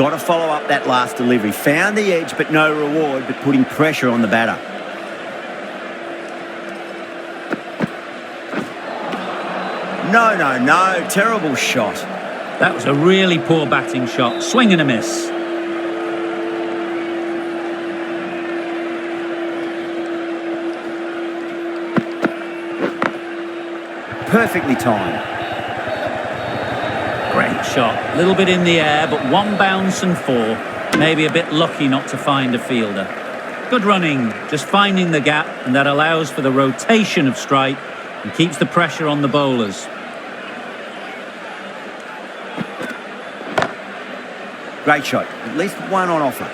got to follow up that last delivery. Found the edge, but no reward, but putting pressure on the batter. No. Terrible shot. That was a really poor batting shot. Swing and a miss. Perfectly timed. Great shot. A little bit in the air, but one bounce and four. Maybe a bit lucky not to find a fielder. Good running, just finding the gap, and that allows for the rotation of strike and keeps the pressure on the bowlers. Great shot. At least one on offer.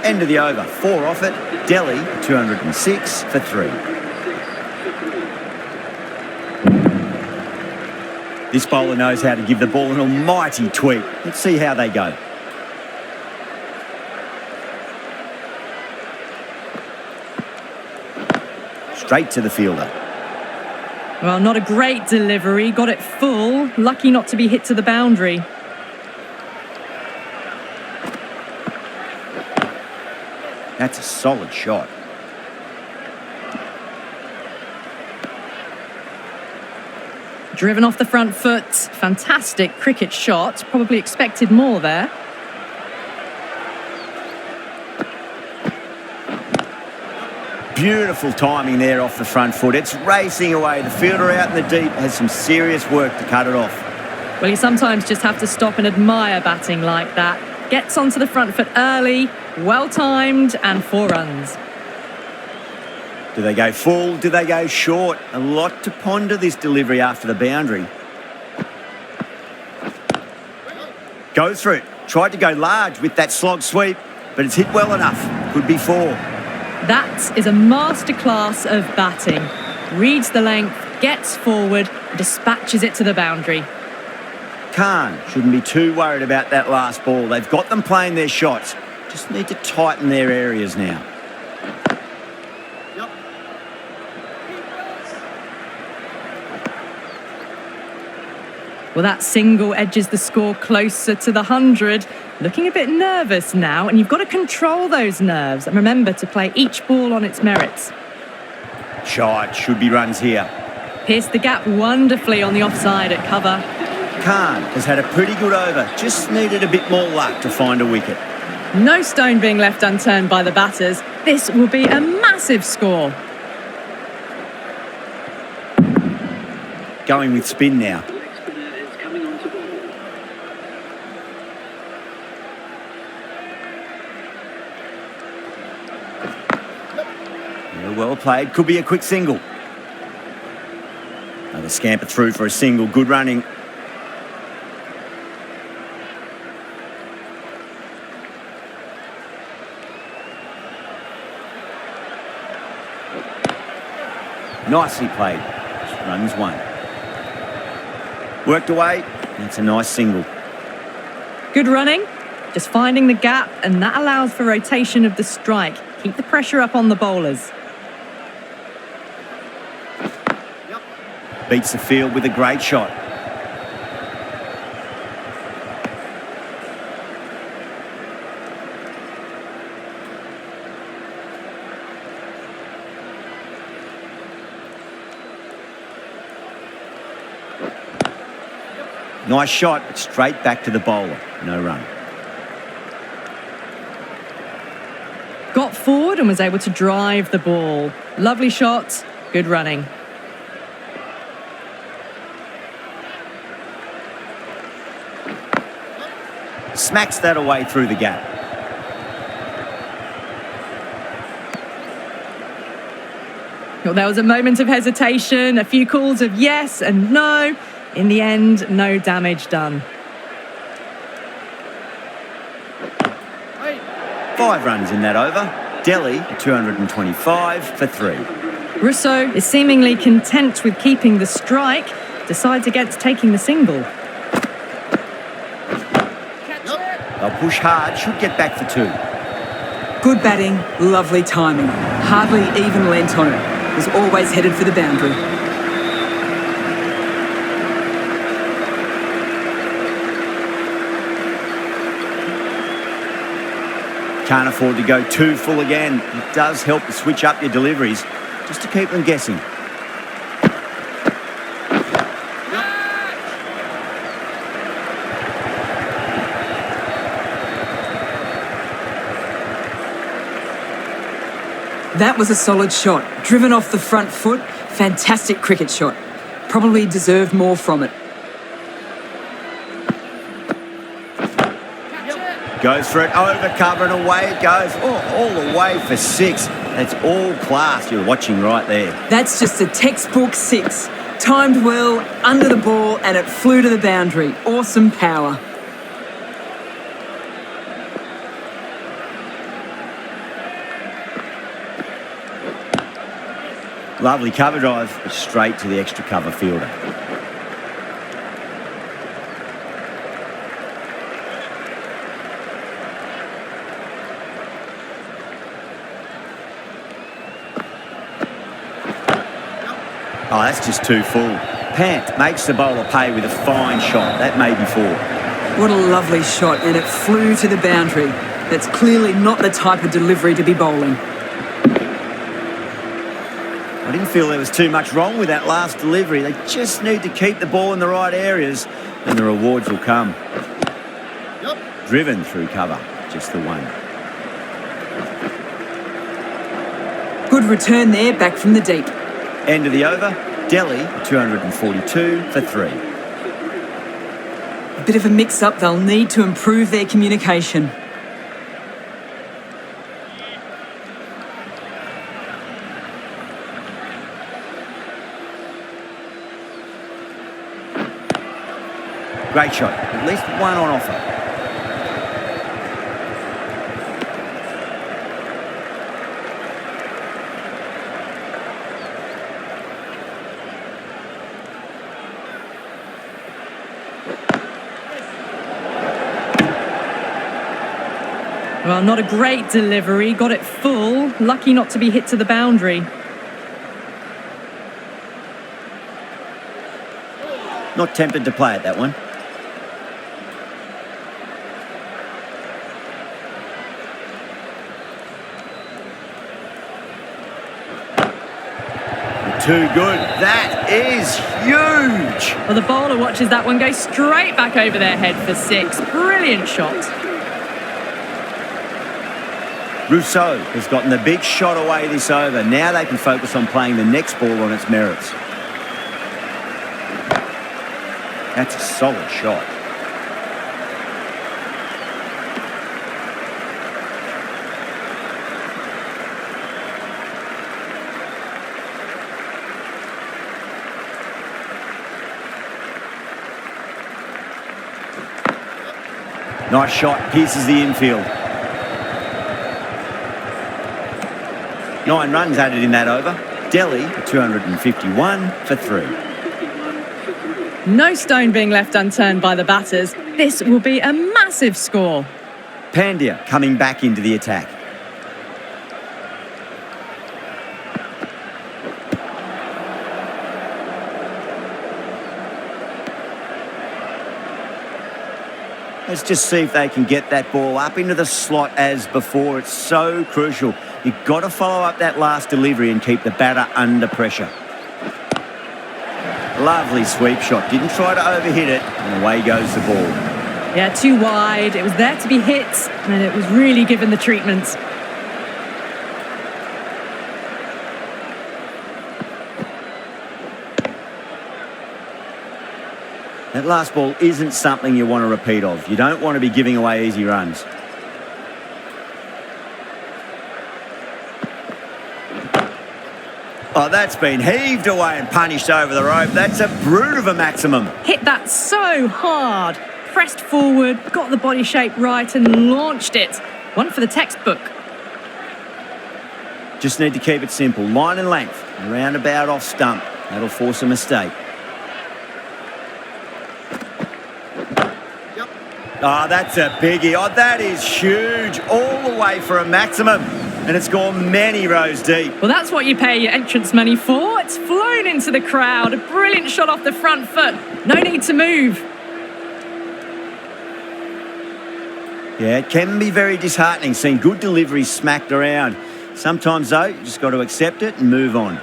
End of the over. 4 off it. Delhi, 206 for 3. This bowler knows how to give the ball an almighty tweak. Let's see how they go. Straight to the fielder. Well, not a great delivery. Got it full. Lucky not to be hit to the boundary. That's a solid shot. Driven off the front foot. Fantastic cricket shot. Probably expected more there. Beautiful timing there off the front foot. It's racing away. The fielder out in the deep has some serious work to cut it off. Well, you sometimes just have to stop and admire batting like that. Gets onto the front foot early, well-timed, and 4 runs. Do they go full? Do they go short? A lot to ponder this delivery after the boundary. Goes for it. Tried to go large with that slog sweep, but it's hit well enough. Could be 4. That is a masterclass of batting. Reads the length, gets forward, dispatches it to the boundary. Khan shouldn't be too worried about that last ball. They've got them playing their shots. Just need to tighten their areas now. Well, that single edges the score closer to the 100. Looking a bit nervous now, and you've got to control those nerves and remember to play each ball on its merits. Shot, should be runs here. Pierced the gap wonderfully on the offside at cover. Khan has had a pretty good over. Just needed a bit more luck to find a wicket. No stone being left unturned by the batters. This will be a massive score. Going with spin now. Well played. Could be a quick single. Another scamper through for a single. Good running. Nicely played. Runs 1. Worked away. That's a nice single. Good running. Just finding the gap, and that allows for rotation of the strike. Keep the pressure up on the bowlers. Beats the field with a great shot. Nice shot, but straight back to the bowler. No run. Got forward and was able to drive the ball. Lovely shot, good running. Smacks that away through the gap. Well, there was a moment of hesitation, a few calls of yes and no. In the end, no damage done. 5 runs in that over. Delhi, 225 for 3. Russo is seemingly content with keeping the strike, decides against taking the single. They'll push hard, should get back for 2. Good batting, lovely timing. Hardly even lent on it. Was always headed for the boundary. Can't afford to go too full again. It does help to switch up your deliveries just to keep them guessing. That was a solid shot. Driven off the front foot. Fantastic cricket shot. Probably deserved more from it. Goes for it, over cover and away it goes. Oh, all the way for 6. That's all class you're watching right there. That's just a textbook 6. Timed well, under the ball, and it flew to the boundary. Awesome power. Lovely cover drive, but straight to the extra cover fielder. Oh, that's just too full. Pant makes the bowler pay with a fine shot. That may be 4. What a lovely shot, and it flew to the boundary. That's clearly not the type of delivery to be bowling. I didn't feel there was too much wrong with that last delivery. They just need to keep the ball in the right areas and the rewards will come. Driven through cover, just the 1. Good return there, back from the deep. End of the over, Delhi 242 for 3. A bit of a mix-up, they'll need to improve their communication. Great shot, at least 1 on offer. Well, not a great delivery. Got it full. Lucky not to be hit to the boundary. Not tempted to play at that one. Too good. That is huge. Well, the bowler watches that one go straight back over their head for 6. Brilliant shot. Rousseau has gotten the big shot away this over. Now they can focus on playing the next ball on its merits. That's a solid shot. Nice shot, pierces the infield. 9 runs added in that over. Delhi 251 for 3. No stone being left unturned by the batters. This will be a massive score. Pandya coming back into the attack. Let's just see if they can get that ball up into the slot as before. It's so crucial. You've got to follow up that last delivery and keep the batter under pressure. Lovely sweep shot. Didn't try to overhit it, and away goes the ball. Yeah, too wide. It was there to be hit, and it was really given the treatment. That last ball isn't something you want to repeat of. You don't want to be giving away easy runs. Oh, that's been heaved away and punished over the rope. That's a brute of a maximum. Hit that so hard. Pressed forward, got the body shape right and launched it. One for the textbook. Just need to keep it simple. Line and length. Roundabout off stump. That'll force a mistake. Oh, that's a biggie. Oh, that is huge. All the way for a maximum. And it's gone many rows deep. Well, that's what you pay your entrance money for. It's flown into the crowd. A brilliant shot off the front foot. No need to move. Yeah, it can be very disheartening seeing good deliveries smacked around. Sometimes, though, you just got to accept it and move on.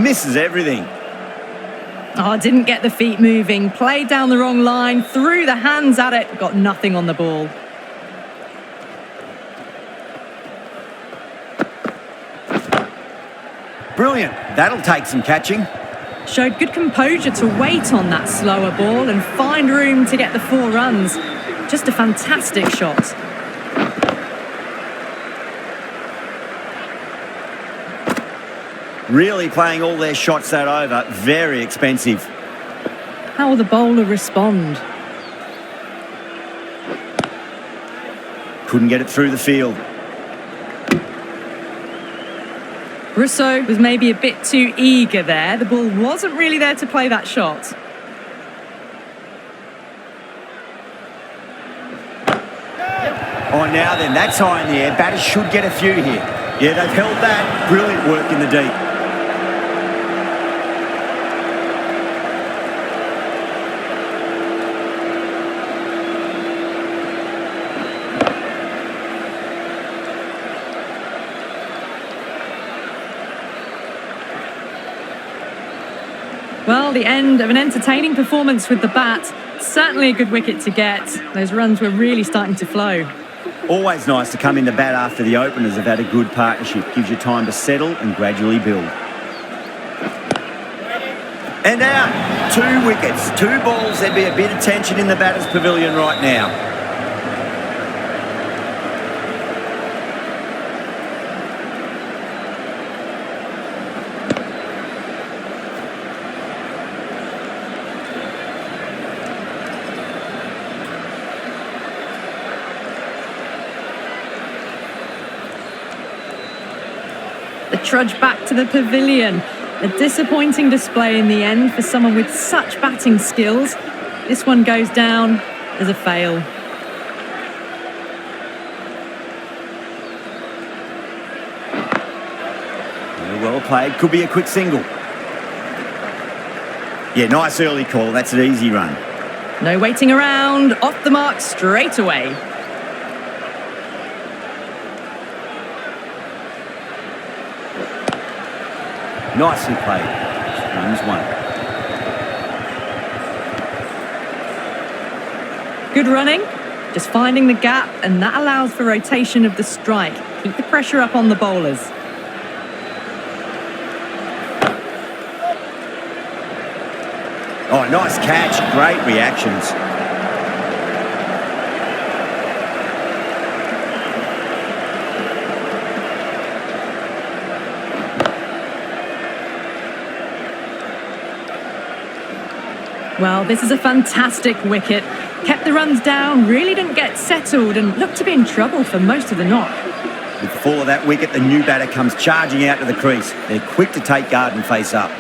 Misses everything. Oh, didn't get the feet moving. Played down the wrong line, threw the hands at it, got nothing on the ball. Brilliant. That'll take some catching. Showed good composure to wait on that slower ball and find room to get the 4 runs. Just a fantastic shot. Really playing all their shots that over. Very expensive. How will the bowler respond? Couldn't get it through the field. Russo was maybe a bit too eager there. The ball wasn't really there to play that shot. Oh, now then, that's high in the air. Batters should get a few here. Yeah, they've held that. Brilliant work in the deep. Well, the end of an entertaining performance with the bat. Certainly a good wicket to get. Those runs were really starting to flow. Always nice to come into bat after the openers have had a good partnership. Gives you time to settle and gradually build. And out. 2 wickets, 2 balls. There'd be a bit of tension in the batter's pavilion right now. The trudge back to the pavilion. A disappointing display in the end for someone with such batting skills. This one goes down as a fail. Well played. Could be a quick single. Yeah, nice early call. That's an easy run. No waiting around. Off the mark straight away. Nicely played. Runs 1. Good running. Just finding the gap, and that allows for rotation of the strike. Keep the pressure up on the bowlers. Oh, nice catch. Great reactions. Well, this is a fantastic wicket. Kept the runs down, really didn't get settled, and looked to be in trouble for most of the knock. With the fall of that wicket, the new batter comes charging out to the crease. They're quick to take guard and face up.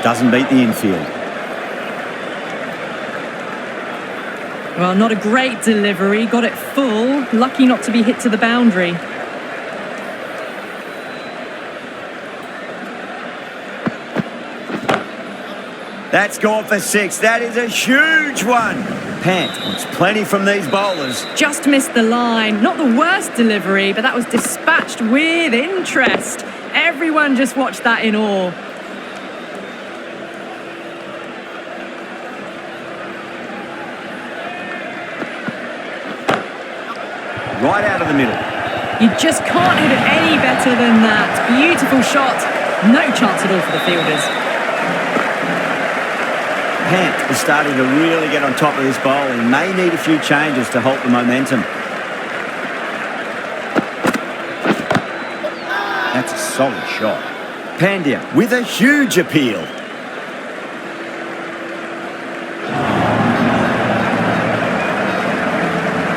Doesn't beat the infield. Well, not a great delivery. Got it full. Lucky not to be hit to the boundary. That's gone for 6. That is a huge one. Pant wants plenty from these bowlers. Just missed the line. Not the worst delivery, but that was dispatched with interest. Everyone just watched that in awe. Right out of the middle. You just can't hit it any better than that. Beautiful shot. No chance at all for the fielders. Pant is starting to really get on top of this bowl and may need a few changes to halt the momentum. That's a solid shot. Pandya with a huge appeal.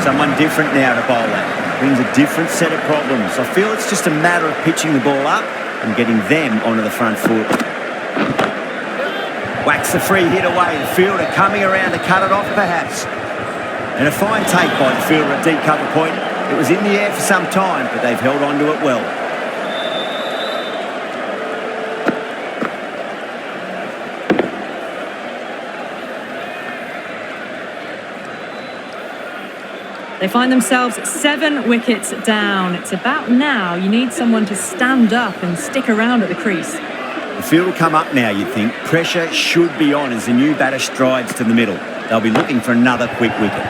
Someone different now to bowl at. Brings a different set of problems. I feel it's just a matter of pitching the ball up and getting them onto the front foot. Whacks the free hit away. The fielder coming around to cut it off, perhaps. And a fine take by the fielder at deep cover point. It was in the air for some time, but they've held on to it well. They find themselves 7 wickets down. It's about now you need someone to stand up and stick around at the crease. The field will come up now, you'd think. Pressure should be on as the new batter strides to the middle. They'll be looking for another quick wicket.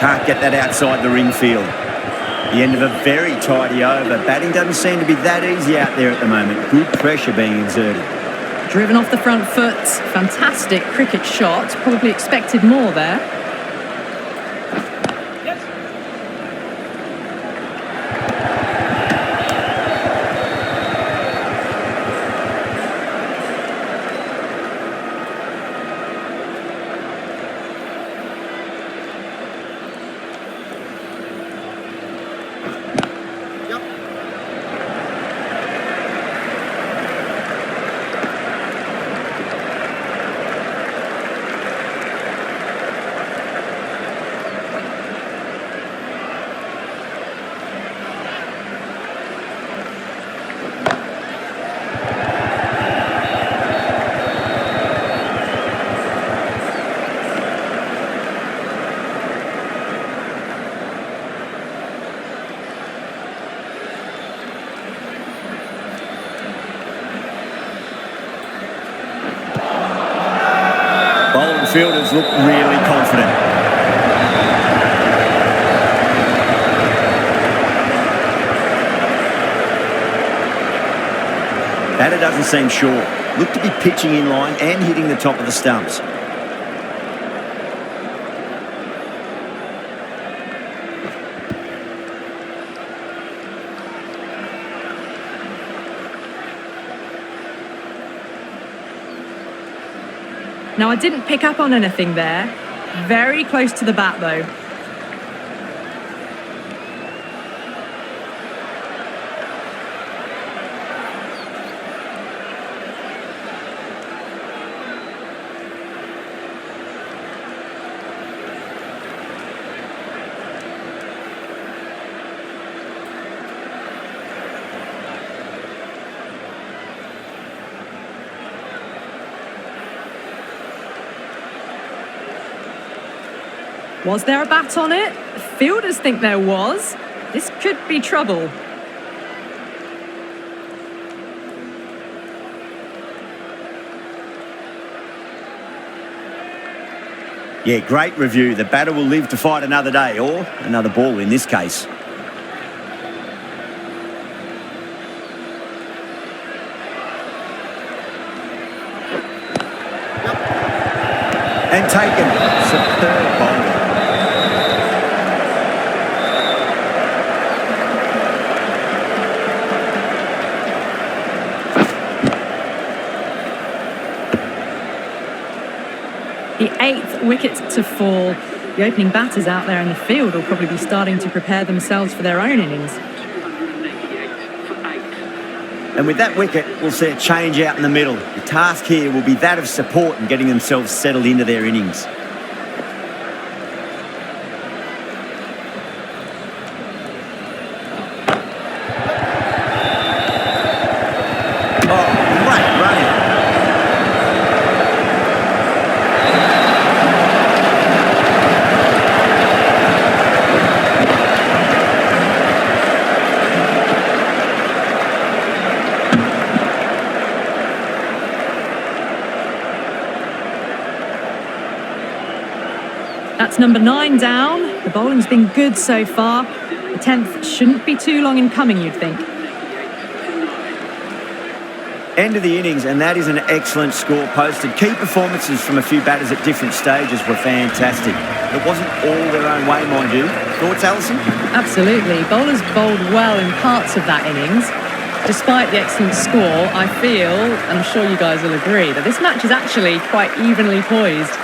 Can't get that outside the ring field. The end of a very tidy over. Batting doesn't seem to be that easy out there at the moment. Good pressure being exerted. Driven off the front foot. Fantastic cricket shot. Probably expected more there. Bowling fielders look really confident. Batter doesn't seem sure. Look to be pitching in line and hitting the top of the stumps. Now, I didn't pick up on anything there. Very close to the bat, though. Was there a bat on it? The fielders think there was. This could be trouble. Yeah, great review. The batter will live to fight another day, or another ball in this case. And taken. Superb bowling. The 8th wicket to fall. The opening batters out there in the field will probably be starting to prepare themselves for their own innings. And with that wicket, we'll see a change out in the middle. The task here will be that of support and getting themselves settled into their innings. Oh, great running. That's number 9 down. The bowling's been good so far. The 10th shouldn't be too long in coming, you'd think. End of the innings, and that is an excellent score posted. Key performances from a few batters at different stages were fantastic. It wasn't all their own way, mind you. Thoughts, Alison? Absolutely. Bowlers bowled well in parts of that innings. Despite the excellent score, I feel, and I'm sure you guys will agree, that this match is actually quite evenly poised.